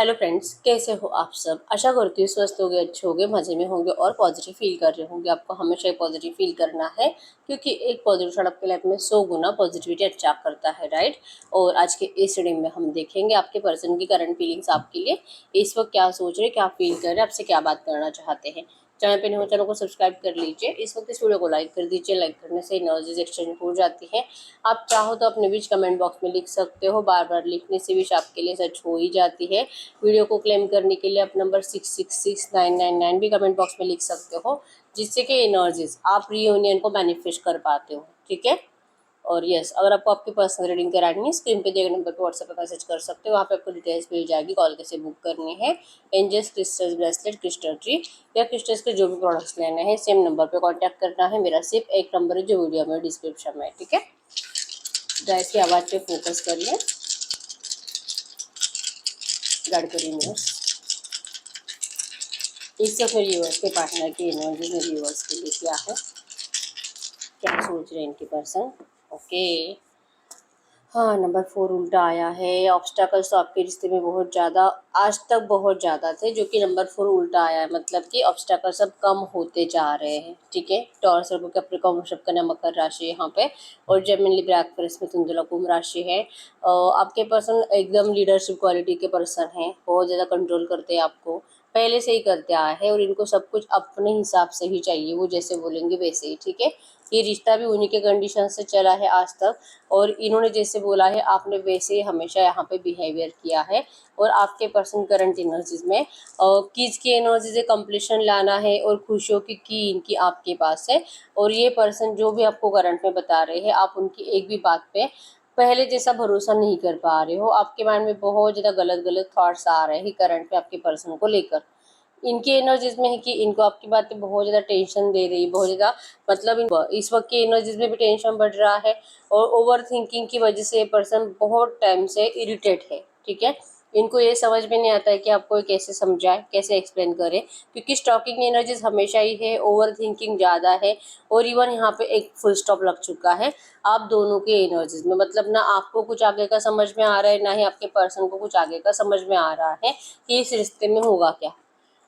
Hello friends, कैसे हो आप सब। आशा करती हूँ स्वस्थ होंगे, अच्छे होंगे, मज़े में होंगे और पॉजिटिव फील कर रहे होंगे। आपको हमेशा पॉजिटिव फील करना है क्योंकि एक पॉजिटिव थॉट आपके लाइफ में 100 गुना पॉजिटिविटी अच्छा करता है, राइट। और आज के इस रीडिंग में हम देखेंगे आपके पर्सन की करंट फीलिंग्स आपके लिए इस वक्त क्या सोच रहे, क्या फील कर रहे, आपसे क्या बात करना चाहते हैं। चैनल पे नहीं हो चैनल को सब्सक्राइब कर लीजिए। इस वक्त इस वीडियो को लाइक कर दीजिए। लाइक करने से एनर्जीज एक्सचेंज हो जाती है। आप चाहो तो अपने विश कमेंट बॉक्स में लिख सकते हो। बार बार लिखने से विश आपके लिए सच हो ही जाती है। वीडियो को क्लेम करने के लिए आप नंबर 666999 भी कमेंट बॉक्स में लिख सकते हो, जिससे कि एनर्जीज आप रीयूनियन को मैनिफेस्ट कर पाते हो, ठीक है। और यस, अगर आपको आपकी पर्सनल रीडिंग करानी है, स्क्रीन पे दिए गए नंबर पर व्हाट्सएप पर मैसेज कर सकते हो। वहाँ पे आपको डिटेल्स मिल जाएगी, कॉल कैसे बुक करनी है। Angels crystals bracelet, crystal tree या क्रिस्टल्स के जो भी प्रोडक्ट्स लेने हैं, सेम नंबर पे कांटेक्ट करना है। मेरा सिर्फ एक नंबर है जो वीडियो में डिस्क्रिप्शन में है, ठीक है। गाइस की आवाज़ पे फोकस करिए, गाइड करिए न्यूज़। इस वक्त मेरे व्यूअर्स के पार्टनर की एनर्जी मेरे व्यूअर्स के लिए क्या है, क्या सोच रहे हैं इनके पर्सन। ओके, हाँ, नंबर 4 उल्टा आया है। ऑब्स्टैकल्स तो आपके रिश्ते में बहुत ज़्यादा, आज तक बहुत ज़्यादा थे, जो कि नंबर 4 उल्टा आया है। मतलब कि ऑब्स्टैकल सब कम होते जा रहे हैं, ठीक है। टॉरस, कैप्रिकॉर्न, वृषभ, कन्या, मकर राशि यहाँ पे, और जेमिनी, लिब्रा, एक्वेरियस में तुला, कुंभ राशि है। आपके पर्सन एकदम लीडरशिप क्वालिटी के पर्सन हैं, बहुत ज़्यादा कंट्रोल करते हैं आपको, पहले से ही करते आए हैं। और इनको सब कुछ अपने हिसाब से ही चाहिए, वो जैसे बोलेंगे वैसे ही, ठीक है। ये रिश्ता भी उन्हीं के कंडीशन से चला है आज तक, और इन्होंने जैसे बोला है आपने वैसे ही हमेशा यहाँ पे बिहेवियर किया है। और आपके पर्सन करंट एनर्जीज में किसकी एनर्जी से कंप्लीशन लाना है और खुशियों की इनकी आपके पास है। और ये पर्सन जो भी आपको करंट में बता रहे हैं, आप उनकी एक भी बात पे पहले जैसा भरोसा नहीं कर पा रहे हो। आपके माइंड में बहुत ज़्यादा गलत गलत थॉट्स आ रहे हैं करंट पे आपके पर्सन को लेकर। इनके एनर्जीज में है कि इनको आपकी बातें बहुत ज़्यादा टेंशन दे रही, बहुत ज़्यादा, मतलब इस वक्त की एनर्जीज में भी टेंशन बढ़ रहा है। और ओवर थिंकिंग की वजह से ये पर्सन बहुत टाइम से इरिटेट है, ठीक है। इनको ये समझ में नहीं आता है कि आपको ये कैसे समझाए, कैसे एक्सप्लेन करें, क्योंकि स्टॉकिंग एनर्जीज हमेशा ही है, ओवर थिंकिंग ज़्यादा है। और इवन यहाँ पे एक फुल स्टॉप लग चुका है आप दोनों के एनर्जीज में। मतलब ना आपको कुछ आगे का समझ में आ रहा है, ना ही आपके पर्सन को कुछ आगे का समझ में आ रहा है कि इस रिश्ते में होगा क्या।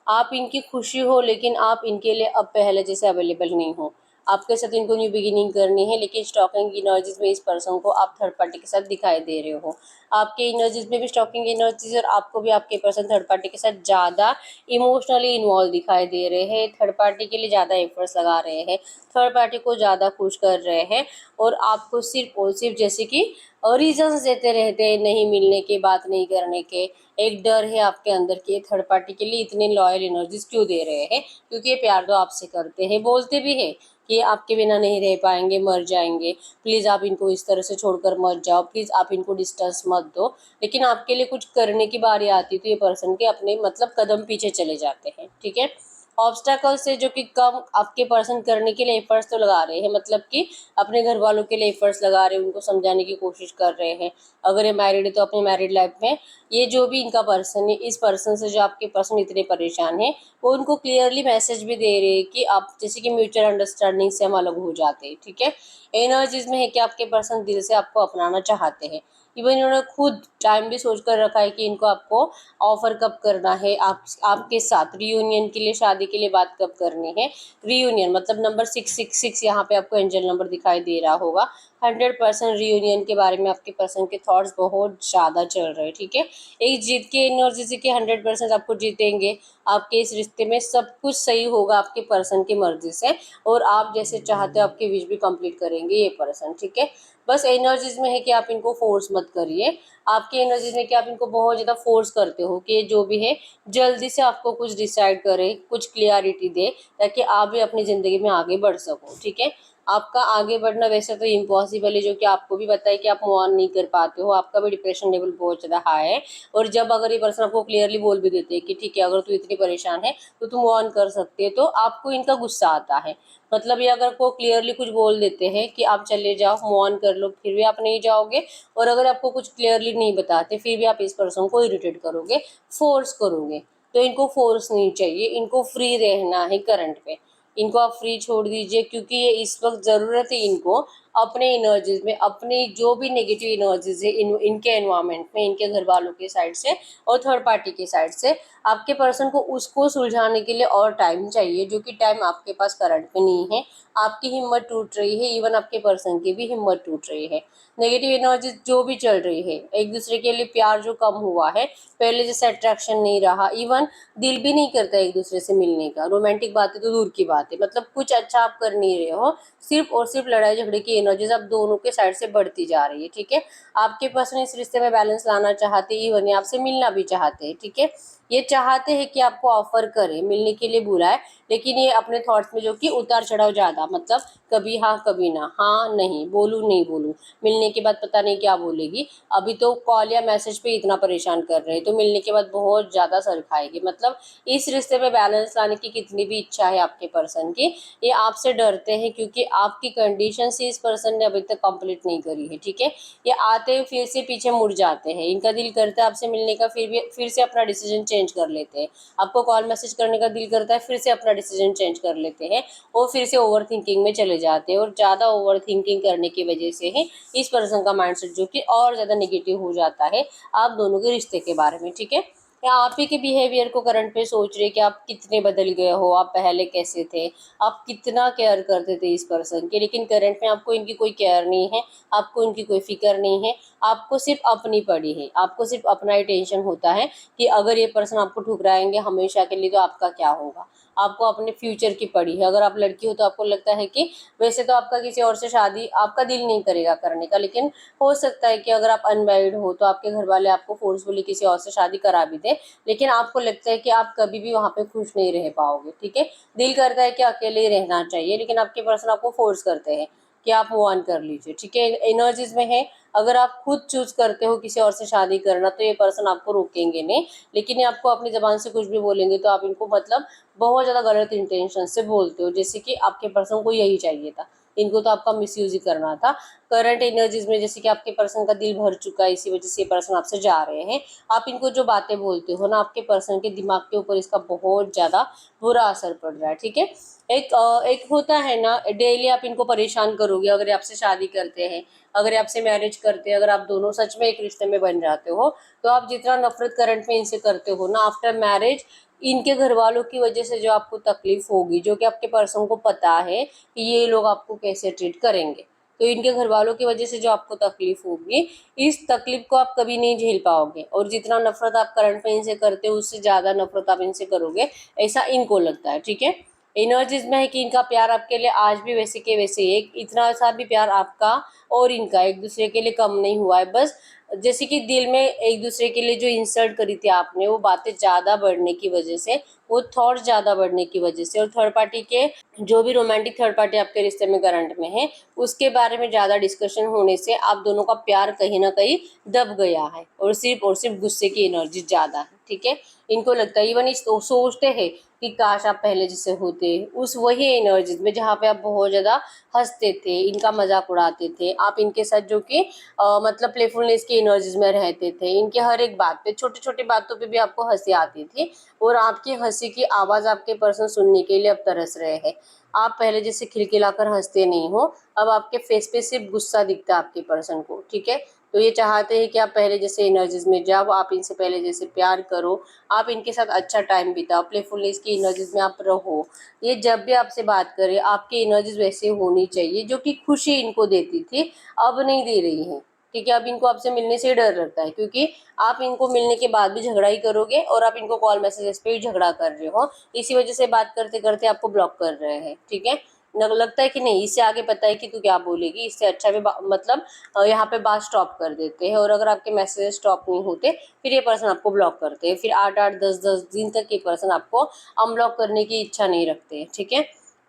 आप इनकी खुशी हो, लेकिन आप इनके लिए अब पहले जैसे अवेलेबल नहीं हो। आपके साथ इनको न्यू बिगिनिंग करनी है, लेकिन स्टॉकिंग एनर्जीज में इस पर्सन को आप थर्ड पार्टी के साथ दिखाई दे रहे हो। आपके एनर्जीज में भी स्टॉकिंग एनर्जीज, और आपको भी आपके पर्सन थर्ड पार्टी के साथ ज़्यादा इमोशनली इन्वॉल्व दिखाई दे रहे हैं। थर्ड पार्टी के लिए ज़्यादा एफर्ट्स लगा रहे हैं, थर्ड पार्टी को ज़्यादा खुश कर रहे हैं। और आपको सिर्फ और सिर्फ जैसे कि रीजंस देते रहते हैं, नहीं मिलने के, बात नहीं करने के। एक डर है आपके अंदर कि थर्ड पार्टी के लिए इतने लॉयल एनर्जीज क्यों दे रहे हैं, क्योंकि ये प्यार तो आपसे करते हैं, बोलते भी है कि आपके बिना नहीं रह पाएंगे, मर जाएंगे, प्लीज़ आप इनको इस तरह से छोड़कर मत जाओ, प्लीज़ आप इनको डिस्टेंस मत दो। लेकिन आपके लिए कुछ करने की बारी आती तो ये पर्सन के अपने मतलब कदम पीछे चले जाते हैं, ठीक है। ऑब्स्टैकल से जो कि कम आपके पर्सन करने के लिए एफर्ट्स तो लगा रहे हैं, मतलब कि अपने घर वालों के लिए एफर्ट्स लगा रहे हैं, उनको समझाने की कोशिश कर रहे हैं। अगर ये मैरिड है तो अपनी मैरिड लाइफ में ये जो भी इनका पर्सन है, इस पर्सन से जो आपके पर्सन इतने परेशान है, वो उनको क्लियरली मैसेज भी दे रहे हैं कि आप जैसे कि म्यूचुअल अंडरस्टैंडिंग से हम अलग हो जाते हैं, ठीक है। एनर्जीज में है कि आपके पर्सन दिल से आपको अपनाना चाहते हैं। इवन इन्होंने खुद टाइम भी सोच कर रखा है कि इनको आपको ऑफर कब करना है, आपके साथ रीयूनियन के लिए, शादी के लिए बात कब करनी है। रीयूनियन मतलब नंबर 666 यहाँ पे आपको एंजल नंबर दिखाई दे रहा होगा। 100% रीयूनियन के बारे में आपके पर्सन के थॉट्स बहुत ज़्यादा चल रहे हैं, ठीक है। एक जीत के एनर्जी से कि 100% आपको जीतेंगे, आपके इस रिश्ते में सब कुछ सही होगा आपके पर्सन की मर्जी से, और आप जैसे चाहते हो आपके विश भी कंप्लीट करेंगे ये पर्सन, ठीक है। बस एनर्जीज में है कि आप इनको फोर्स मत करिए। आपकी एनर्जीज में कि आप इनको बहुत ज़्यादा फोर्स करते हो कि जो भी है जल्दी से आपको कुछ डिसाइड करे, कुछ क्लियरिटी दे, ताकि आप भी अपनी ज़िंदगी में आगे बढ़ सको, ठीक है। आपका आगे बढ़ना वैसे तो इम्पॉसिबल है, जो कि आपको भी पता है कि आप मूव ऑन नहीं कर पाते हो, आपका भी डिप्रेशन लेवल बहुत ज़्यादा हाई है। और जब अगर ये पर्सन आपको क्लियरली बोल भी देते हैं कि ठीक है, अगर तू इतनी परेशान है तो तू मूव ऑन कर सकते है, तो आपको इनका गुस्सा आता है। मतलब ये अगर को क्लियरली कुछ बोल देते हैं कि आप चले जाओ, मूव ऑन कर लो, फिर भी आप नहीं जाओगे। और अगर आपको कुछ क्लियरली नहीं बताते, फिर भी आप इस पर्सन को इरिटेट करोगे, फोर्स करोगे। तो इनको फोर्स नहीं चाहिए, इनको फ्री रहना है करंट पे। इनको आप फ्री छोड़ दीजिए, क्योंकि ये इस वक्त ज़रूरत है इनको अपने एनर्जीज में, अपनी जो भी नेगेटिव एनर्जीज है इनके एनवायरमेंट में, इनके घर वालों के साइड से और थर्ड पार्टी के साइड से, आपके पर्सन को उसको सुलझाने के लिए और टाइम चाहिए, जो कि टाइम आपके पास करंट में नहीं है। आपकी हिम्मत टूट रही है, इवन आपके पर्सन की भी हिम्मत टूट रही है। नेगेटिव एनर्जी जो भी चल रही है, एक दूसरे के लिए प्यार जो कम हुआ है, पहले जैसे अट्रैक्शन नहीं रहा, इवन दिल भी नहीं करता एक दूसरे से मिलने का, रोमांटिक बातें तो दूर की बात है, मतलब कुछ अच्छा आप कर नहीं रहे हो, सिर्फ और सिर्फ लड़ाई झगड़े की एनर्जीज आप दोनों के साइड से बढ़ती जा रही है। ठीक है, आपके पर्सन इस रिश्ते में बैलेंस लाना चाहते हैं, इवन आपसे मिलना भी चाहते हैं। ठीक है, ये चाहते हैं कि आपको ऑफर करे, मिलने के लिए बुलाए, लेकिन ये अपने थॉट्स में जो कि उतार चढ़ाव ज्यादा, मतलब कभी हाँ कभी ना, हाँ नहीं बोलूँ नहीं बोलूँ, मिलने के बाद पता नहीं क्या बोलेगी, अभी तो कॉल या मैसेज पे इतना परेशान कर रहे हैं तो मिलने के बाद बहुत ज्यादा सर खाएगी। मतलब इस रिश्ते में बैलेंस लाने की कितनी भी इच्छा है आपके पर्सन की, ये आपसे डरते हैं, क्योंकि आपकी कंडीशन से इस पर्सन ने अभी तक कंप्लीट नहीं करी है। ठीक है, ये आते हैं फिर से पीछे मुड़ जाते हैं, इनका दिल करता है आपसे मिलने का, फिर से अपना डिसीजन चेंज कर लेते हैं। आपको कॉल मैसेज करने का दिल करता है, फिर से अपना डिसीजन चेंज कर लेते हैं और फिर से ओवर थिंकिंग में चले जाते हैं, और ज़्यादा ओवर थिंकिंग करने की वजह से ही इस पर्सन का माइंडसेट जो कि और ज़्यादा नेगेटिव हो जाता है आप दोनों के रिश्ते के बारे में। ठीक है, या आप ही के बिहेवियर को करंट में सोच रहे कि आप कितने बदल गए हो, आप पहले कैसे थे, आप कितना केयर करते थे इस पर्सन की, लेकिन करंट में आपको इनकी कोई केयर नहीं है, आपको इनकी कोई फिक्र नहीं है, आपको सिर्फ अपनी पड़ी है, आपको सिर्फ अपना ही टेंशन होता है कि अगर ये पर्सन आपको ठुकराएंगे हमेशा के लिए तो आपका क्या होगा, आपको अपने फ्यूचर की पड़ी है। अगर आप लड़की हो तो आपको लगता है कि वैसे तो आपका किसी और से शादी आपका दिल नहीं करेगा करने का, लेकिन हो सकता है कि अगर आप अनमैरिड हो तो आपके घर वाले आपको फोर्सफुली किसी और से शादी करा भी दे, लेकिन आपको लगता है कि आप कभी भी वहां पे खुश नहीं रह पाओगे। ठीक है, दिल करता है कि अकेले ही रहना चाहिए, लेकिन आपके पर्सन आपको फोर्स करते हैं कि आप मूव ऑन कर लीजिए। ठीक है, एनर्जीज में है, अगर आप खुद चूज करते हो किसी और से शादी करना तो ये पर्सन आपको रोकेंगे नहीं, लेकिन ये आपको अपनी जबान से कुछ भी बोलेंगे तो आप इनको मतलब बहुत ज्यादा गलत इंटेंशन से बोलते हो, जैसे कि आपके पर्सन को यही चाहिए था, इनको तो आपका मिसयूज ही करना था। करंट एनर्जीज में जैसे कि आपके पर्सन का दिल भर चुका है, इसी वजह से ये पर्सन आपसे जा रहे हैं। आप इनको जो बातें बोलते हो ना, आपके पर्सन के दिमाग के ऊपर इसका बहुत ज्यादा बुरा असर पड़ रहा है। ठीक है, एक होता है ना, डेली आप इनको परेशान करोगे, अगर ये आपसे शादी करते हैं, अगर ये आपसे मैरिज करते हैं, अगर आप दोनों सच में एक रिश्ते में बन जाते हो, तो आप जितना नफरत करंट में इनसे करते हो ना, आफ्टर मैरिज इनके घर वालों की वजह से जो आपको तकलीफ होगी, जो कि आपके पर्सन को पता है कि ये लोग आपको कैसे ट्रीट करेंगे, तो इनके घर वालों की वजह से जो आपको तकलीफ होगी, इस तकलीफ को आप कभी नहीं झेल पाओगे, और जितना नफरत आप करंट में इनसे करते हो उससे ज्यादा नफरत आप इनसे करोगे, ऐसा इनको लगता है। ठीक है, एनर्जीज में है कि इनका प्यार आपके लिए आज भी वैसे के वैसे ही है, इतना सा भी प्यार आपका और इनका एक दूसरे के लिए कम नहीं हुआ है। बस जैसे कि दिल में एक दूसरे के लिए जो इंसल्ट करी थी आपने, वो बातें ज्यादा बढ़ने की वजह से, वो थॉट ज्यादा बढ़ने की वजह से, और थर्ड पार्टी के जो भी रोमांटिक थर्ड पार्टी आपके रिश्ते में करंट में है, उसके बारे में ज्यादा डिस्कशन होने से आप दोनों का प्यार कहीं ना कहीं दब गया है, और सिर्फ गुस्से की एनर्जी ज्यादा है। ठीक है, इनको लगता है, इवन इस सोचते हैं कि काश आप पहले जैसे होते, उस वही एनर्जी में जहाँ पे आप बहुत ज्यादा हंसते थे, इनका मजाक उड़ाते थे, आप इनके साथ जो कि मतलब प्लेफुलनेस की एनर्जीज में रहते थे, इनके हर एक बात पे, छोटी छोटी बातों पे भी आपको हंसी आती थी, और आपकी हंसी की आवाज आपके पर्सन सुनने के लिए अब तरस रहे हैं। आप पहले जैसे खिलखिलाकर हंसते नहीं हो, अब आपके फेस पे सिर्फ गुस्सा दिखता है आपके पर्सन को। ठीक है, तो ये चाहते हैं कि आप पहले जैसे एनर्जीज में जाओ, आप इनसे पहले जैसे प्यार करो, आप इनके साथ अच्छा टाइम बिताओ, प्लेफुलनेस की एनर्जीज में आप रहो। ये जब भी आपसे बात करे आपकी एनर्जीज वैसे होनी चाहिए जो कि खुशी इनको देती थी, अब नहीं दे रही है। ठीक है, अब इनको आपसे मिलने से डर लगता है, क्योंकि आप इनको मिलने के बाद भी झगड़ा ही करोगे, और आप इनको कॉल मैसेजेस पे भी झगड़ा कर रहे हो, इसी वजह से बात करते करते आपको ब्लॉक कर रहे हैं। ठीक है, लगता है कि नहीं इससे आगे पता है कि तू क्या बोलेगी, इससे अच्छा भी मतलब यहाँ पे बात स्टॉप कर देते हैं, और अगर आपके मैसेज स्टॉप नहीं होते फिर ये पर्सन आपको ब्लॉक करते हैं, फिर 8-8 10-10 दिन तक ये पर्सन आपको अनब्लॉक करने की इच्छा नहीं रखते हैं। ठीक है,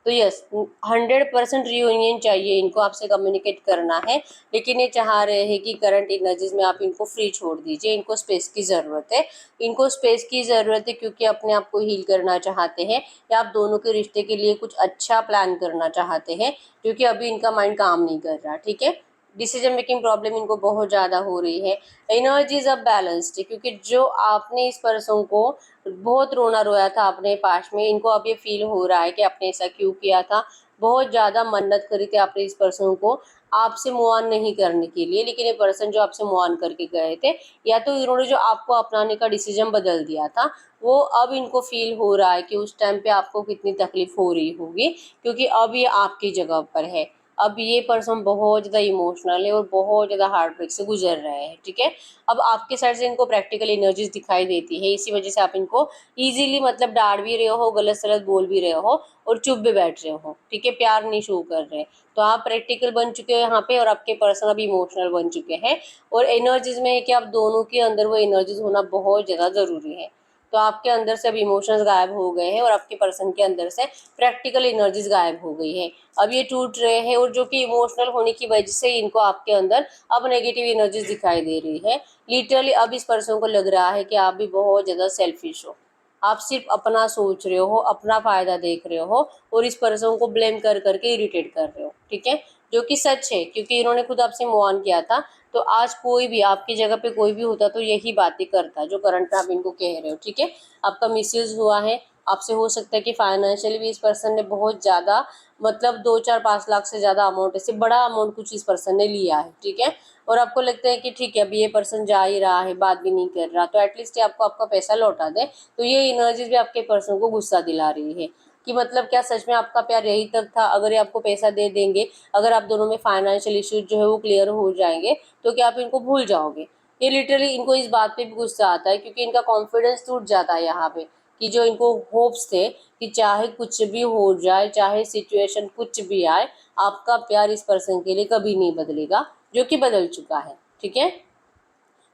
तो यस 100% रियूनियन चाहिए, इनको आपसे कम्युनिकेट करना है, लेकिन ये चाह रहे हैं कि करंट एनर्जीज में आप इनको फ्री छोड़ दीजिए, इनको स्पेस की ज़रूरत है, इनको स्पेस की ज़रूरत है, क्योंकि अपने आप को हील करना चाहते हैं, या आप दोनों के रिश्ते के लिए कुछ अच्छा प्लान करना चाहते हैं, क्योंकि अभी इनका माइंड काम नहीं कर रहा। ठीक है, डिसीजन मेकिंग प्रॉब्लम इनको बहुत ज़्यादा हो रही है, एनर्जीज अब बैलेंस्ड है, क्योंकि जो आपने इस पर्सन को बहुत रोना रोया था अपने पास में, इनको अब ये फील हो रहा है कि आपने ऐसा क्यों किया था, बहुत ज़्यादा मन्नत करी थी आपने इस पर्सन को आपसे मूव ऑन नहीं करने के लिए, लेकिन ये पर्सन जो आपसे मूव ऑन करके गए थे, या तो इन्होंने जो आपको अपनाने का डिसीजन बदल दिया था, वो अब इनको फील हो रहा है कि उस टाइम पे आपको कितनी तकलीफ हो रही होगी, क्योंकि अब ये आपकी जगह पर है। अब ये पर्सन बहुत ज़्यादा इमोशनल है और बहुत ज़्यादा हार्ट ब्रेक से गुजर रहे हैं, ठीक है। अब आपके साइड से इनको प्रैक्टिकल एनर्जीज दिखाई देती है, इसी वजह से आप इनको इजीली मतलब डांट भी रहे हो, गलत सलत बोल भी रहे हो और चुप भी बैठ रहे हो, ठीक है, प्यार नहीं शो कर रहे। तो आप प्रैक्टिकल बन चुके हो यहाँ पे और आपके पर्सन अभी इमोशनल बन चुके हैं। और एनर्जीज में है कि आप दोनों के अंदर वो एनर्जीज होना बहुत ज़्यादा ज़रूरी है। तो आपके अंदर से अब इमोशंस गायब हो गए हैं और आपके पर्सन के अंदर से प्रैक्टिकल एनर्जीज गायब हो गई है। अब ये टूट रहे हैं और जो कि इमोशनल होने की वजह से इनको आपके अंदर अब नेगेटिव एनर्जीज दिखाई दे रही है। लिटरली अब इस पर्सन को लग रहा है कि आप भी बहुत ज़्यादा सेल्फिश हो, आप सिर्फ अपना सोच रहे हो, अपना फायदा देख रहे हो और इस पर्सन को ब्लेम कर करके इरिटेट कर रहे हो, ठीक है, जो कि सच है, क्योंकि इन्होंने खुद आपसे मूव ऑन किया था। तो आज कोई भी आपकी जगह पे कोई भी होता तो यही बातें करता जो करंट में आप इनको कह रहे हो, ठीक है। आपका मिसयूज हुआ है, आपसे हो सकता है कि फाइनेंशियली भी इस पर्सन ने बहुत ज़्यादा मतलब 2 4 5 लाख से ज़्यादा अमाउंट, इससे बड़ा अमाउंट कुछ इस पर्सन ने लिया है, ठीक है। और आपको लगता है कि ठीक है अभी ये पर्सन जा ही रहा है, बात भी नहीं कर रहा, तो एटलीस्ट ये आपको आपका पैसा लौटा दे। तो ये एनर्जीज भी आपके पर्सन को गुस्सा दिला रही है कि मतलब क्या सच में आपका प्यार यही तक था? अगर ये आपको पैसा दे देंगे, अगर आप दोनों में फाइनेंशियल इश्यूज जो है वो क्लियर हो जाएंगे, तो क्या आप इनको भूल जाओगे? ये लिटरली इनको इस बात पे भी गुस्सा आता है, क्योंकि इनका कॉन्फिडेंस टूट जाता है यहाँ पे, कि जो इनको होप्स थे कि चाहे कुछ भी हो जाए, चाहे सिचुएशन कुछ भी आए, आपका प्यार इस पर्सन के लिए कभी नहीं बदलेगा, जो कि बदल चुका है, ठीक है।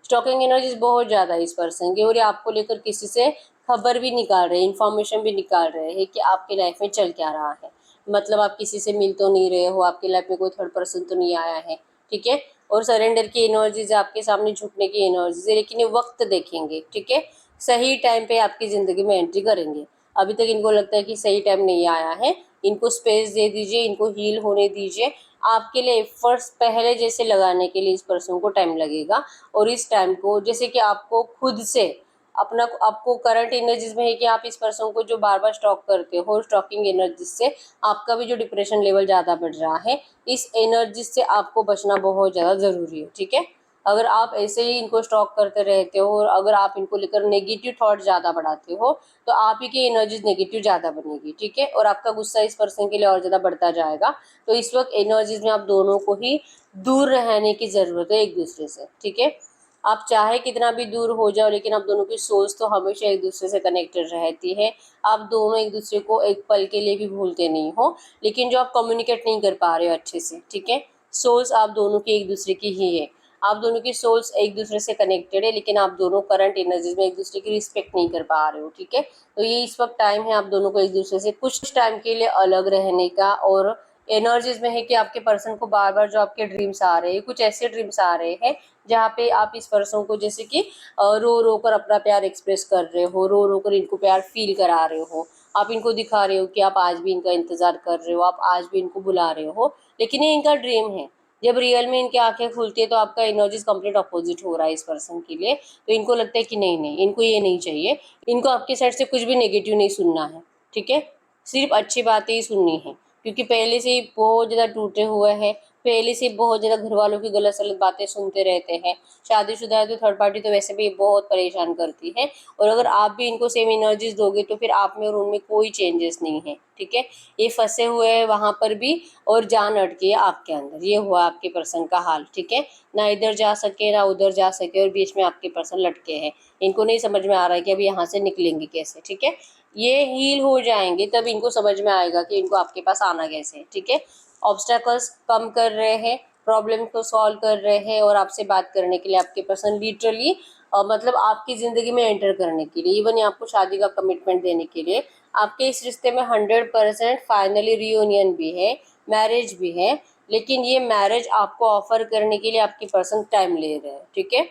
स्टॉकिंग एनर्जीज बहुत ज़्यादा है इस पर्सन की और ये आपको लेकर किसी से खबर भी निकाल रहे हैं, इन्फॉर्मेशन भी निकाल रहे हैं कि आपकी लाइफ में चल क्या रहा है। मतलब आप किसी से मिल तो नहीं रहे हो, आपकी लाइफ में कोई थर्ड पर्सन तो नहीं आया है, ठीक है। और सरेंडर की एनर्जीज आपके सामने झुकने की एनर्जीज है, लेकिन ये वक्त देखेंगे, ठीक है, सही टाइम पे आपकी ज़िंदगी में एंट्री करेंगे। अभी तक इनको लगता है कि सही टाइम नहीं आया है, इनको स्पेस दे दीजिए, इनको हील होने दीजिए। आपके लिए एफर्ट्स पहले जैसे लगाने के लिए इस पर्सन को टाइम लगेगा। और इस टाइम को जैसे कि आपको खुद से अपना, आपको करंट एनर्जीज में है कि आप इस पर्सन को जो बार बार स्टॉक करते हो, स्टॉकिंग एनर्जीज से आपका भी जो डिप्रेशन लेवल ज़्यादा बढ़ रहा है, इस एनर्जी से आपको बचना बहुत ज़्यादा ज़रूरी है, ठीक है। अगर आप ऐसे ही इनको स्टॉक करते रहते हो और अगर आप इनको लेकर नेगेटिव थॉट ज़्यादा बढ़ाते हो, तो आप ही की एनर्जीज नेगेटिव ज़्यादा बनेगी, ठीक है, और आपका गुस्सा इस पर्सन के लिए और ज़्यादा बढ़ता जाएगा। तो इस वक्त एनर्जीज में आप दोनों को ही दूर रहने की ज़रूरत है एक दूसरे से, ठीक है। आप चाहे कितना भी दूर हो जाओ, लेकिन आप दोनों की सोच तो हमेशा एक दूसरे से कनेक्टेड रहती है। आप दोनों एक दूसरे को एक पल के लिए भी भूलते नहीं हो, लेकिन जो आप कम्युनिकेट नहीं कर पा रहे हो अच्छे से, ठीक है। सोल्स आप दोनों की एक दूसरे की ही है, आप दोनों की सोल्स एक दूसरे से कनेक्टेड है, लेकिन आप दोनों करंट एनर्जीज में एक दूसरे की रिस्पेक्ट नहीं कर पा रहे हो, ठीक है। तो ये इस वक्त टाइम है आप दोनों को एक दूसरे से कुछ टाइम के लिए अलग रहने का। और एनर्जीज में है कि आपके पर्सन को बार बार जो आपके ड्रीम्स आ रहे हैं, कुछ ऐसे ड्रीम्स आ रहे हैं जहाँ पे आप इस पर्सन को जैसे कि रो रो कर अपना प्यार एक्सप्रेस कर रहे हो, रो रो कर इनको प्यार फील करा रहे हो, आप इनको दिखा रहे हो कि आप आज भी इनका इंतजार कर रहे हो, आप आज भी इनको बुला रहे हो, लेकिन ये इनका ड्रीम है। जब रियल में इनकी आंखें खुलती है तो आपका एनर्जीज कंप्लीट अपोजिट हो रहा है इस पर्सन के लिए। तो इनको लगता है कि नहीं नहीं, इनको ये नहीं चाहिए, इनको आपके साइड से कुछ भी नेगेटिव नहीं सुनना है, ठीक है, सिर्फ अच्छी बातें ही सुननी है। क्योंकि पहले से ही बहुत ज़्यादा टूटे हुए हैं, पहले से बहुत ज़्यादा घर वालों की गलत सलत बातें सुनते रहते हैं। शादीशुदा है तो थर्ड पार्टी तो वैसे भी बहुत परेशान करती है, और अगर आप भी इनको सेम एनर्जीज दोगे तो फिर आप में और उनमें कोई चेंजेस नहीं है, ठीक है। ये फंसे हुए हैं वहाँ पर भी और जान अटकी है आपके अंदर, ये हुआ आपके पर्सन का हाल, ठीक है। ना इधर जा सके ना उधर जा सके और बीच में आपके पर्सन लटके हैं। इनको नहीं समझ में आ रहा है कि अभी यहाँ से निकलेंगे कैसे, ठीक है। ये हील हो जाएंगे तब इनको समझ में आएगा कि इनको आपके पास आना कैसे है, ठीक है। ऑब्स्टेकल्स कम कर रहे हैं, प्रॉब्लम को सॉल्व कर रहे हैं, और आपसे बात करने के लिए आपके पर्सन लिटरली मतलब आपकी ज़िंदगी में एंटर करने के लिए, इवन आपको शादी का कमिटमेंट देने के लिए, आपके इस रिश्ते में 100% फाइनली रियूनियन भी है, मैरिज भी है। लेकिन ये मैरिज आपको ऑफर करने के लिए आपके पर्सन टाइम ले रहे हैं, ठीक है।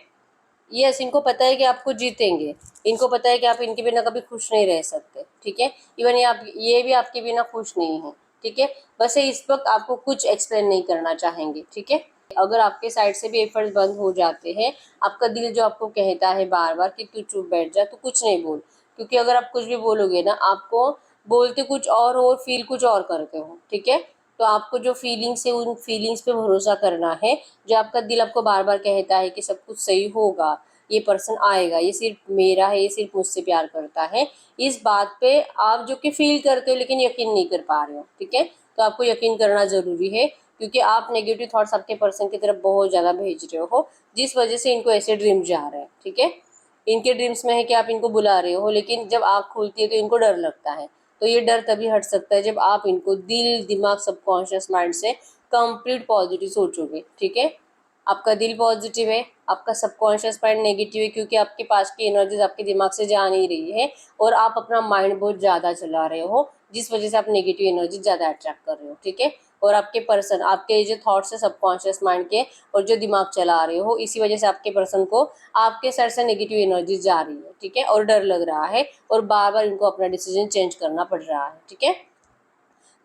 यस, इनको पता है कि आपको जीतेंगे, इनको पता है कि आप इनके बिना कभी खुश नहीं रह सकते, ठीक है। इवन ये भी आपके बिना खुश नहीं है, ठीक है। बस ये इस वक्त आपको कुछ एक्सप्लेन नहीं करना चाहेंगे, ठीक है। अगर आपके साइड से भी एफर्ट्स बंद हो जाते हैं, आपका दिल जो आपको कहता है बार बार कि तू चुप बैठ जा, तो कुछ नहीं बोल, क्योंकि अगर आप कुछ भी बोलोगे ना, आपको बोलते कुछ और हो, फील कुछ और करते हो, ठीक है। तो आपको जो फीलिंग्स है उन फीलिंग्स पे भरोसा करना है। जो आपका दिल आपको बार बार कहता है कि सब कुछ सही होगा, ये पर्सन आएगा, ये सिर्फ मेरा है, ये सिर्फ मुझसे प्यार करता है, इस बात पे आप जो कि फील करते हो लेकिन यकीन नहीं कर पा रहे हो, ठीक है। तो आपको यकीन करना ज़रूरी है, क्योंकि आप नेगेटिव थॉट्स आपके पर्सन की तरफ बहुत ज़्यादा भेज रहे हो, जिस वजह से इनको ऐसे ड्रीम जा रहे हैं, ठीक है। इनके ड्रीम्स में है कि आप इनको बुला रहे हो, लेकिन जब आँख खुलती है तो इनको डर लगता है। तो ये डर तभी हट सकता है जब आप इनको दिल दिमाग सबकॉन्शियस माइंड से कंप्लीट पॉजिटिव सोचोगे, ठीक है। आपका दिल पॉजिटिव है, आपका सबकॉन्शियस माइंड नेगेटिव है, क्योंकि आपके पास की एनर्जीज आपके दिमाग से जा नहीं रही है और आप अपना माइंड बहुत ज़्यादा चला रहे हो, जिस वजह से आप नेगेटिव एनर्जी ज़्यादा अट्रैक्ट कर रहे हो, ठीक है। और आपके पर्सन, आपके जो थॉट्स है सबकॉन्शियस माइंड के और जो दिमाग चला रहे हो, इसी वजह से आपके पर्सन को आपके सर से नेगेटिव एनर्जी जा रही है, ठीक है, और डर लग रहा है और बार बार इनको अपना डिसीजन चेंज करना पड़ रहा है, ठीक है।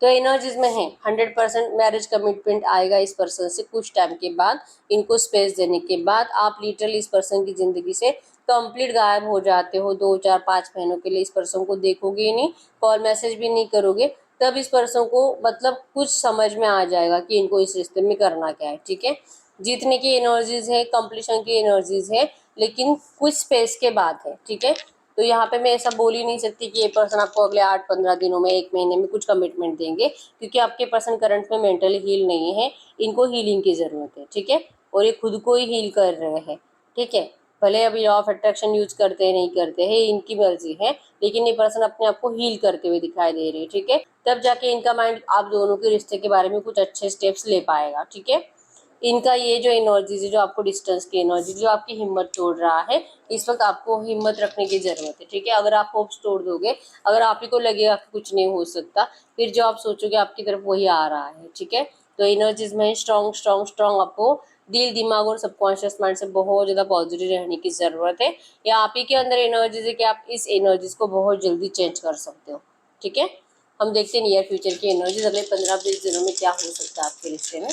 तो एनर्जीज में है 100% मैरिज कमिटमेंट आएगा इस पर्सन से कुछ टाइम के बाद। इनको स्पेस देने के बाद आप लिटरली इस पर्सन की ज़िंदगी से कंप्लीट गायब हो जाते हो। 2 4 5 महीनों के लिए इस पर्सन को देखोगे ही नहीं, कॉल मैसेज भी नहीं करोगे। तब इस पर्सन को मतलब कुछ समझ में आ जाएगा कि इनको इस रिश्ते में करना क्या है, ठीक है। जीतने की एनर्जीज है, कंप्लीशन की एनर्जीज है, लेकिन कुछ स्पेस के बाद है, ठीक है। तो यहाँ पे मैं ऐसा बोल ही नहीं सकती कि ये पर्सन आपको अगले 8 15 दिनों में 1 महीने में कुछ कमिटमेंट देंगे, क्योंकि आपके पर्सन करंट में मेंटली हील नहीं है, इनको हीलिंग की ज़रूरत है, ठीक है। और ये खुद को ही हील कर रहे हैं, ठीक है। भले अभी लॉ ऑफ अट्रैक्शन यूज करते हैं नहीं करते हैं, इनकी मर्जी है, लेकिन ये पर्सन अपने आप को हील करते हुए दिखाई दे रहे हैं, ठीक है। तब जाके इनका माइंड आप दोनों के रिश्ते के बारे में कुछ अच्छे स्टेप्स ले पाएगा, ठीक है। इनका ये जो एनर्जीज है, जो आपको डिस्टेंस की एनर्जी, जो आपकी हिम्मत तोड़ रहा है, इस वक्त आपको हिम्मत रखने की ज़रूरत है, ठीक है। अगर आप होप्स तोड़ दोगे, अगर आप ही को लगेगा कि कुछ नहीं हो सकता, फिर जो आप सोचोगे आपकी तरफ वही आ रहा है, ठीक है। तो एनर्जीज में स्ट्रॉन्ग स्ट्रॉन्ग स्ट्रॉन्ग आपको दिल दिमाग और सबकॉन्शियस माइंड से बहुत ज़्यादा पॉजिटिव रहने की ज़रूरत है। या आप ही के अंदर एनर्जीज है कि आप इस एनर्जीज को बहुत जल्दी चेंज कर सकते हो, ठीक है। हम देखते हैं नियर फ्यूचर की एनर्जीज अगले 15 20 दिनों में क्या हो सकता है आपके रिश्ते में।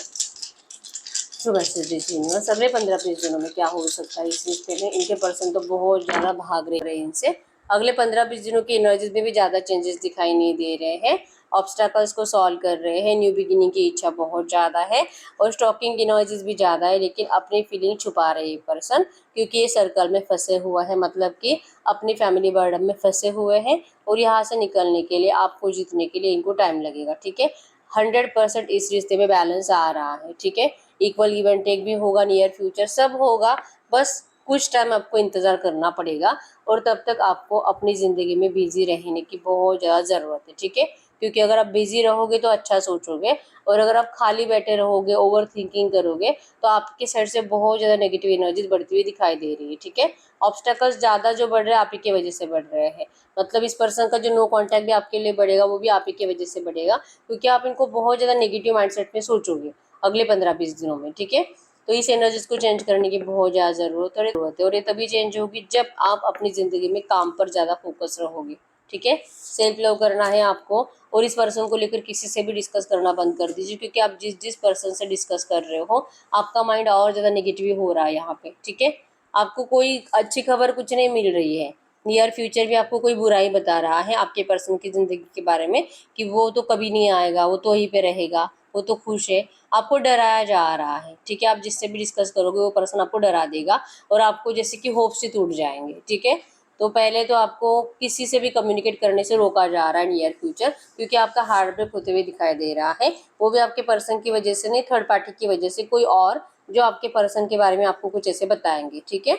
तो वैसे देखिए यूनिवर्स अगले 15 20 दिनों में क्या हो सकता है इस रिश्ते में। इनके पर्सन तो बहुत ज़्यादा भाग रहे हैं इनसे। अगले 15 20 दिनों की एनर्जीज में भी ज़्यादा चेंजेस दिखाई नहीं दे रहे हैं। ऑब्स्टैकल्स को सॉल्व कर रहे हैं, न्यू बिगिनिंग की इच्छा बहुत ज़्यादा है और स्टॉकिंग एनर्जीज भी ज़्यादा है, लेकिन अपनी फीलिंग छुपा रहे हैं पर्सन, क्योंकि ये सर्कल में फंसे हुआ है, मतलब कि अपनी फैमिली बर्डन में फंसे हुए हैं और यहाँ से निकलने के लिए, आपको जीतने के लिए इनको टाइम लगेगा, ठीक है। 100% इस रिश्ते में बैलेंस आ रहा है, ठीक है। इक्वल गिव एंड टेक भी होगा, नियर फ्यूचर सब होगा, बस कुछ टाइम आपको इंतज़ार करना पड़ेगा और तब तक आपको अपनी ज़िंदगी में बिजी रहने की बहुत ज़्यादा ज़रूरत है, ठीक है। क्योंकि अगर आप बिजी रहोगे तो अच्छा सोचोगे, और अगर आप खाली बैठे रहोगे, ओवर थिंकिंग करोगे, तो आपके साइड से बहुत ज़्यादा नेगेटिव एनर्जी बढ़ती हुई दिखाई दे रही है, ठीक है। ऑब्स्टेकल्स ज़्यादा जो बढ़ रहे हैं आप ही की वजह से बढ़ रहे हैं, मतलब इस पर्सन का जो नो कॉन्टैक्ट भी आपके लिए बढ़ेगा वो भी आप ही की वजह से बढ़ेगा, क्योंकि आप इनको बहुत ज़्यादा नेगेटिव माइंडसेट में सोचोगे अगले 15 20 दिनों में, ठीक है। तो इस एनर्जीज को चेंज करने की बहुत ज़्यादा ज़रूरत है और ये तभी चेंज होगी जब आप अपनी ज़िंदगी में काम पर ज़्यादा फोकस रहोगे, ठीक है। सेल्फ लव करना है आपको और इस पर्सन को लेकर किसी से भी डिस्कस करना बंद कर दीजिए, क्योंकि आप जिस जिस पर्सन से डिस्कस कर रहे हो आपका माइंड और ज़्यादा नेगेटिव हो रहा है यहाँ पे, ठीक है। आपको कोई अच्छी खबर कुछ नहीं मिल रही है। नियर फ्यूचर भी आपको कोई बुराई बता रहा है आपके पर्सन की ज़िंदगी के बारे में, कि वो तो कभी नहीं आएगा, वो तो वहीं पे रहेगा, वो तो खुश है। आपको डराया जा रहा है, ठीक है। आप जिससे भी डिस्कस करोगे वो पर्सन आपको डरा देगा और आपको जैसे कि होप से टूट जाएंगे, ठीक है। तो पहले तो आपको किसी से भी कम्युनिकेट करने से रोका जा रहा है नियर फ्यूचर, क्योंकि आपका हार्ट ब्रेक होते हुए दिखाई दे रहा है, वो भी आपके पर्सन की वजह से नहीं, थर्ड पार्टी की वजह से, कोई और जो आपके पर्सन के बारे में आपको कुछ ऐसे बताएंगे, ठीक है।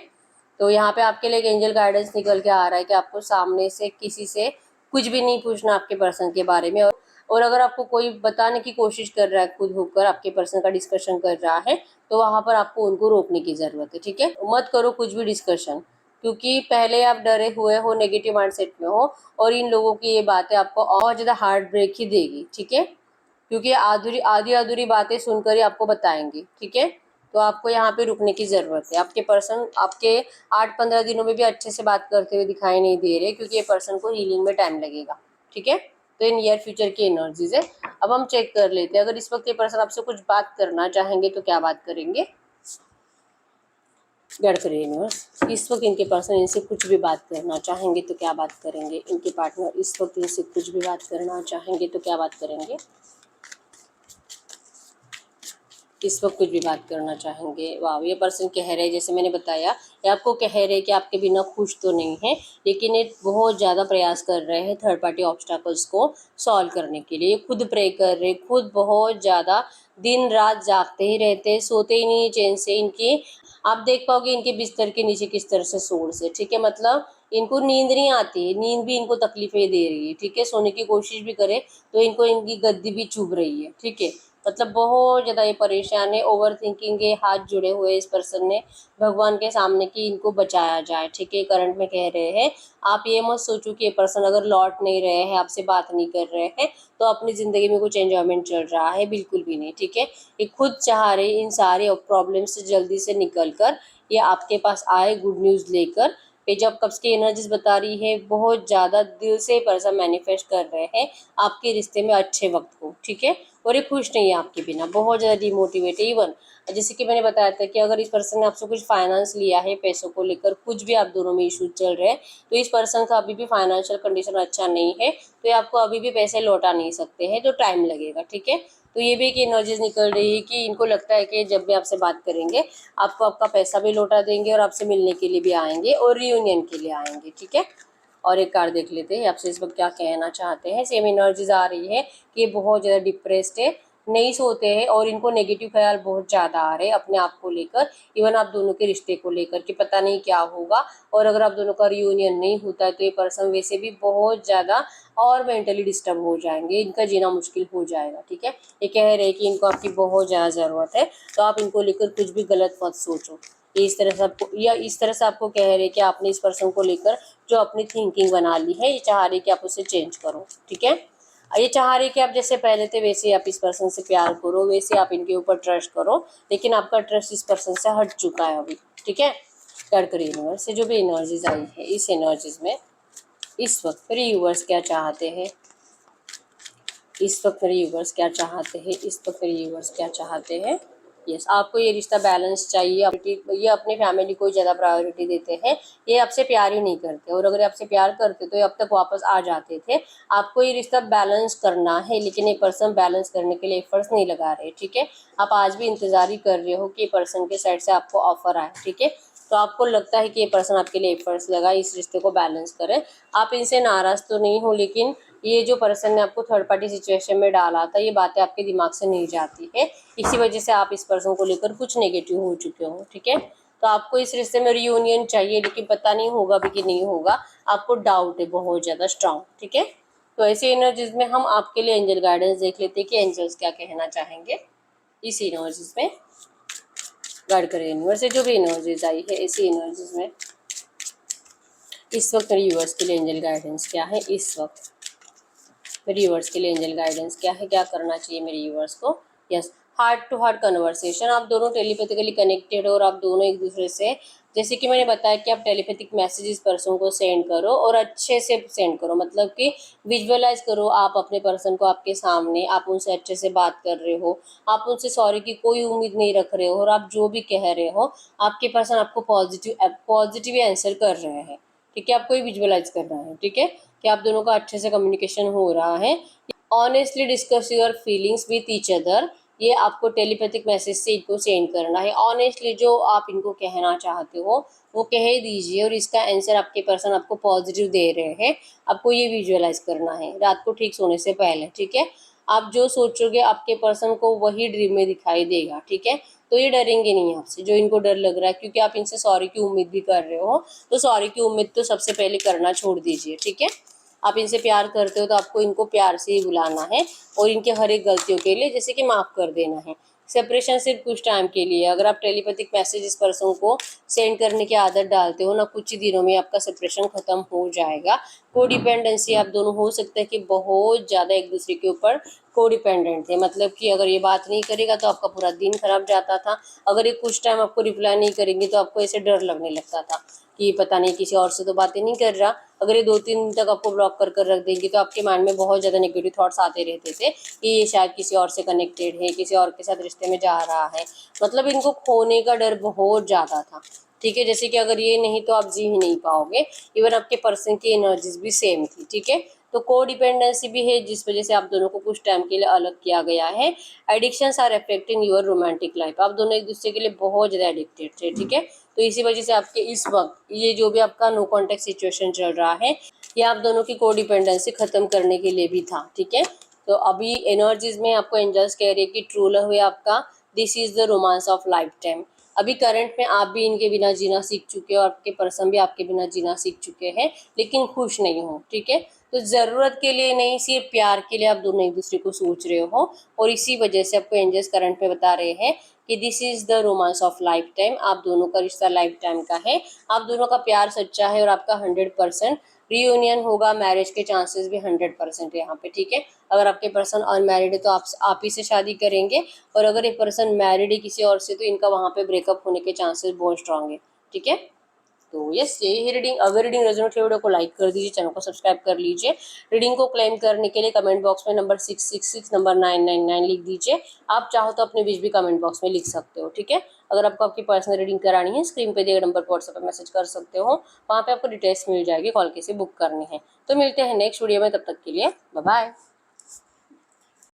तो यहाँ पे आपके लिए एक एंजल गाइडेंस निकल के आ रहा है कि आपको सामने से किसी से कुछ भी नहीं पूछना आपके पर्सन के बारे में, और अगर आपको कोई बताने की कोशिश कर रहा है खुद होकर आपके पर्सन का डिस्कशन कर रहा है, तो वहाँ पर आपको उनको रोकने की ज़रूरत है, ठीक है। मत करो कुछ भी डिस्कशन, क्योंकि पहले आप डरे हुए हो, नेगेटिव माइंडसेट में हो, और इन लोगों की ये बातें आपको और ज़्यादा हार्ट ब्रेक ही देगी, ठीक है। क्योंकि आधी अधूरी बातें सुनकर ही आपको बताएंगे, ठीक है। तो आपको यहाँ पे रुकने की ज़रूरत है। आपके पर्सन आपके 8 15 दिनों में भी अच्छे से बात करते हुए दिखाई नहीं दे रहे, क्योंकि ये पर्सन को हीलिंग में टाइम लगेगा, ठीक है। तो ये नियर फ्यूचर की एनर्जीज है। अब हम चेक कर लेते हैं, अगर इस वक्त ये पर्सन आपसे कुछ बात करना चाहेंगे तो क्या बात करेंगे। गाइड करिए यूनिवर्स। इस वक्त इनके पर्सन इनसे कुछ भी बात करना चाहेंगे तो क्या बात करेंगे? इनके पार्टनर इस वक्त इनसे कुछ भी बात करना चाहेंगे तो क्या बात करेंगे? इस वक्त कुछ भी बात करना चाहेंगे। वाह, ये पर्सन कह रहे हैं, जैसे मैंने बताया, ये आपको कह रहे हैं कि आपके बिना खुश तो नहीं है, लेकिन ये बहुत ज़्यादा प्रयास कर रहे हैं थर्ड पार्टी ऑब्स्टैकल्स को सॉल्व करने के लिए। ये खुद प्रे कर रहे, खुद बहुत ज़्यादा दिन रात जागते ही रहते हैं, सोते ही नहीं चैन से। इनकी आप देख पाओगे इनके बिस्तर के नीचे किस तरह से सोर्स है, ठीक है। मतलब इनको नींद नहीं आती है, नींद भी इनको तकलीफें दे रही है, ठीक है। सोने की कोशिश भी करे तो इनको इनकी गद्दी भी चुभ रही है, ठीक है। मतलब बहुत ज़्यादा ये परेशान है, ओवर थिंकिंग के हाथ जुड़े हुए इस पर्सन ने भगवान के सामने कि इनको बचाया जाए, ठीक है। करंट में कह रहे हैं, आप ये मत सोचो कि ये पर्सन अगर लौट नहीं रहे हैं, आपसे बात नहीं कर रहे हैं, तो अपनी ज़िंदगी में कुछ एंजॉयमेंट चल रहा है, बिल्कुल भी नहीं, ठीक है। ये खुद चाह रहे इन सारे प्रॉब्लम से जल्दी से निकल कर ये आपके पास आए गुड न्यूज़ लेकर। पेज ऑफ कप्स की एनर्जीज बता रही है, बहुत ज़्यादा दिल से पर्सन मैनिफेस्ट कर रहे हैं आपके रिश्ते में अच्छे वक्त को, ठीक है। और ये खुश नहीं है आपके बिना, बहुत ज़्यादा डिमोटिवेट है। इवन जैसे कि मैंने बताया था कि अगर इस पर्सन ने आपसे कुछ फाइनेंस लिया है, पैसों को लेकर कुछ भी आप दोनों में इशू चल रहे हैं, तो इस पर्सन का अभी भी फाइनेंशियल कंडीशन अच्छा नहीं है, तो ये आपको अभी भी पैसे लौटा नहीं सकते हैं, जो टाइम लगेगा, ठीक है। तो ये भी एक एनर्जीज निकल रही है कि इनको लगता है कि जब भी आपसे बात करेंगे आपको आपका पैसा भी लौटा देंगे और आपसे मिलने के लिए भी आएंगे और रियूनियन के लिए आएंगे, ठीक है। और एक कार्ड देख लेते हैं आपसे इस वक्त क्या कहना चाहते हैं। सेम एनर्जीज आ रही है कि ये बहुत ज़्यादा डिप्रेस्ड है, नहीं सोते हैं और इनको नेगेटिव ख्याल बहुत ज़्यादा आ रहे हैं अपने आप को लेकर, इवन आप दोनों के रिश्ते को लेकर कि पता नहीं क्या होगा। और अगर आप दोनों का रियूनियन नहीं होता है तो ये पर्सन वैसे भी बहुत ज़्यादा और मेंटली डिस्टर्ब हो जाएंगे, इनका जीना मुश्किल हो जाएगा, ठीक है। ये कह रहे हैं कि इनको आपकी बहुत ज़्यादा ज़रूरत है, तो आप इनको लेकर कुछ भी गलत मत सोचो। इस तरह से आपको या इस तरह से आपको कह रहे हैं कि आपने इस पर्सन को लेकर जो अपनी थिंकिंग बना ली है, ये चाह रहे कि आप उसे चेंज करो, ठीक है। ये चाह रहे कि आप जैसे पहले थे वैसे ही आप इस पर्सन से प्यार करो, वैसे आप इनके ऊपर ट्रस्ट करो, लेकिन आपका ट्रस्ट इस पर्सन से हट चुका है अभी, ठीक है। कर करिए यूनिवर्स से जो भी एनर्जीज आई है, इस एनर्जीज में इस वक्त मेरे व्यूअर्स क्या चाहते हैं, इस वक्त मेरे व्यूअर्स क्या चाहते हैं, इस वक्त मेरे व्यूअर्स क्या चाहते हैं। यस, आपको ये रिश्ता बैलेंस चाहिए। ये अपनी फैमिली को ज़्यादा प्रायोरिटी देते हैं, ये आपसे प्यार ही नहीं करते, और अगर ये आपसे प्यार करते तो ये अब तक वापस आ जाते थे। आपको ये रिश्ता बैलेंस करना है, लेकिन ये पर्सन बैलेंस करने के लिए एफर्ट्स नहीं लगा रहे, ठीक है। आप आज भी इंतजार ही कर रहे हो कि पर्सन के साइड से आपको ऑफर आए, ठीक है। तो आपको लगता है कि ये पर्सन आपके लिए एफर्ट्स लगा, इस रिश्ते को बैलेंस करें। आप इनसे नाराज़ तो नहीं हो, लेकिन ये जो पर्सन ने आपको थर्ड पार्टी सिचुएशन में डाला था, ये बातें आपके दिमाग से नहीं जाती है, इसी वजह से आप इस पर्सन को लेकर कुछ नेगेटिव हो चुके हो, ठीक है। तो आपको इस रिश्ते में रियूनियन चाहिए, लेकिन पता नहीं होगा भी कि नहीं होगा, आपको डाउट है बहुत ज़्यादा स्ट्रांग, ठीक है। तो ऐसी एनर्जीज में हम आपके लिए एंजल गाइडेंस देख लेते हैं कि एंजल्स क्या कहना चाहेंगे इस एनर्जीज में। गाइड करें यूनिवर्स से जो भी एनर्जीज आई है, इसी एनर्जीज में इस वक्त मेरे व्यूअर्स के लिए एंजल गाइडेंस क्या है, इस वक्त मेरे व्यूअर्स के लिए एंजल गाइडेंस क्या है, क्या करना चाहिए मेरे व्यूअर्स को। Yes, heart to heart conversation, आप दोनों टेलीपैथिकली कनेक्टेड हो और आप दोनों एक दूसरे से, जैसे कि मैंने बताया कि आप टेलीपैथिक मैसेजेस पर्सन को सेंड करो और अच्छे से सेंड करो, मतलब कि विजुअलाइज करो आप अपने पर्सन को आपके सामने, आप उनसे अच्छे से बात कर रहे हो, आप उनसे सॉरी की कोई उम्मीद नहीं रख रहे हो, और आप जो भी कह रहे हो आपके पर्सन आपको पॉजिटिव आंसर कर रहे हैं, ठीक है। आपको ये विजुअलाइज करना है, ठीक है, कि आप दोनों का अच्छे से कम्युनिकेशन हो रहा है। Honestly discuss your feelings with each other, ये आपको टेलीपैथिक मैसेज से इनको सेंड करना है। ऑनेस्टली जो आप इनको कहना चाहते हो वो कह दीजिए, और इसका आंसर आपके पर्सन आपको पॉजिटिव दे रहे हैं। आपको ये विजुअलाइज करना है रात को ठीक सोने से पहले, ठीक है। आप जो सोचोगे आपके पर्सन को वही ड्रीम में दिखाई देगा, ठीक है। तो ये डरेंगे नहीं आपसे, जो इनको डर लग रहा है क्योंकि आप इनसे सॉरी की उम्मीद भी कर रहे हो, तो सॉरी की उम्मीद तो सबसे पहले करना छोड़ दीजिए, ठीक है। आप इनसे प्यार करते हो तो आपको इनको प्यार से ही बुलाना है, और इनके हर एक गलतियों के लिए जैसे कि माफ़ कर देना है। सेपरेशन सिर्फ कुछ टाइम के लिए, अगर आप टेलीपैथिक मैसेज इस पर्सन को सेंड करने की आदत डालते हो ना, कुछ ही दिनों में आपका सेपरेशन खत्म हो जाएगा। कोडिपेंडेंसी आप दोनों हो सकता है कि बहुत ज़्यादा एक दूसरे के ऊपर कोडिपेंडेंट थे, मतलब कि अगर ये बात नहीं करेगा तो आपका पूरा दिन खराब जाता था, अगर ये कुछ टाइम आपको रिप्लाई नहीं करेंगे तो आपको ऐसे डर लगने लगता था कि पता नहीं किसी और से तो बातें नहीं कर रहा, अगर ये 2-3 दिन तक आपको ब्लॉक कर कर रख देंगे तो आपके माइंड में बहुत ज़्यादा नेगेटिव थॉट्स आते रहते थे कि ये शायद किसी और से कनेक्टेड है, किसी और के साथ रिश्ते में जा रहा है। मतलब इनको खोने का डर बहुत ज़्यादा था, ठीक है। जैसे कि अगर ये नहीं तो आप जी ही नहीं पाओगे। इवन आपके पर्सन की एनर्जीज भी सेम थी, ठीक है। तो को डिपेंडेंसी भी है जिस वजह से आप दोनों को कुछ टाइम के लिए अलग किया गया है। Addictions are affecting your romantic life, आप दोनों एक दूसरे के लिए बहुत ज़्यादा एडिक्टेड थे, ठीक है। तो इसी वजह से आपके इस वक्त ये जो भी आपका नो कॉन्टेक्ट सिचुएशन चल रहा है, ये आप दोनों की को डिपेंडेंसी खत्म करने के लिए भी था, ठीक है। तो अभी एनर्जीज में आपको एंजल्स कह रही है कि ट्रू लव है आपका, this is the romance of life time. अभी करंट में आप भी इनके बिना जीना सीख चुके हो और आपके पर्सन भी आपके बिना जीना सीख चुके हैं, लेकिन खुश नहीं हो, ठीक है। तो ज़रूरत के लिए नहीं, सिर्फ प्यार के लिए आप दोनों एक दूसरे को सोच रहे हो, और इसी वजह से आपको एंजल्स करंट में बता रहे हैं कि this is the romance of life time, आप दोनों का रिश्ता लाइफ टाइम का है, आप दोनों का प्यार सच्चा है और आपका 100% रियूनियन होगा। मैरिज के चांसेस भी 100% है यहाँ पे, ठीक है। अगर आपके पर्सन अनमैरिड है तो आप ही से शादी करेंगे, और अगर ये पर्सन मैरिड है किसी और से तो इनका वहाँ पे ब्रेकअप होने के चांसेस बहुत स्ट्रांग है, ठीक है। तो यस, यही है रीडिंग। अगर रीडिंग रेजोनेट है वीडियो को लाइक कर दीजिए, चैनल को सब्सक्राइब कर लीजिए। रीडिंग को क्लेम करने के लिए कमेंट बॉक्स में नंबर 666 नंबर 999 लिख दीजिए। आप चाहो तो अपने बीच भी कमेंट बॉक्स में लिख सकते हो, ठीक है। अगर आपको आपकी पर्सनल रीडिंग करानी है, स्क्रीन पे दिए गए नंबर पर व्हाट्सएप पर मैसेज कर सकते हो, वहाँ पे आपको डिटेल्स मिल जाएगी, कॉल कैसे बुक करनी है। तो मिलते हैं नेक्स्ट वीडियो में, तब तक के लिए बाय बाय।